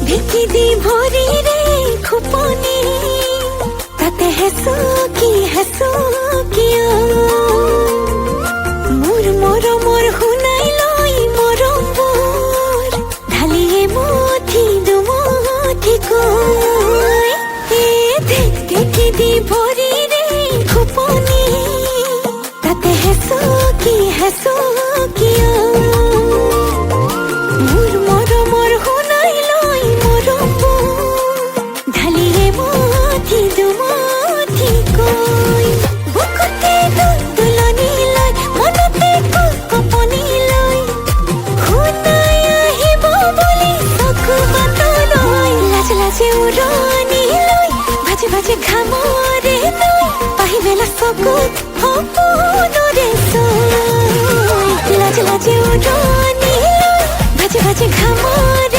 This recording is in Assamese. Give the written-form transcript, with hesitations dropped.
ঢেকি দি ভৰি ৰে খুপনি তাতে হেঁচো কিয় মোৰ মৰমৰ শুনাই লৈ মৰমবোৰ ঢালিয়ে মুঠি দুমুঠি কৈ ঢেকি দি ভৰি ৰে খুপনি তাতে হেঁচো কিয় মোৰ মৰমৰ শুনাই লৈ মৰমবোৰ ঢালিয়ে মুঠি দুমুঠি কৈ বুকুতে তুলনি লৈ মনতে কপনি লৈ শুনাই আহিব বুলি চকু বাটলৈ লাজে উৰণি লৈ ভাজে ঘামৰে লৈ পাহিবেলা চকুত সপোনৰে চৈ লাজে উৰণি লৈ ভাজে ঘামৰে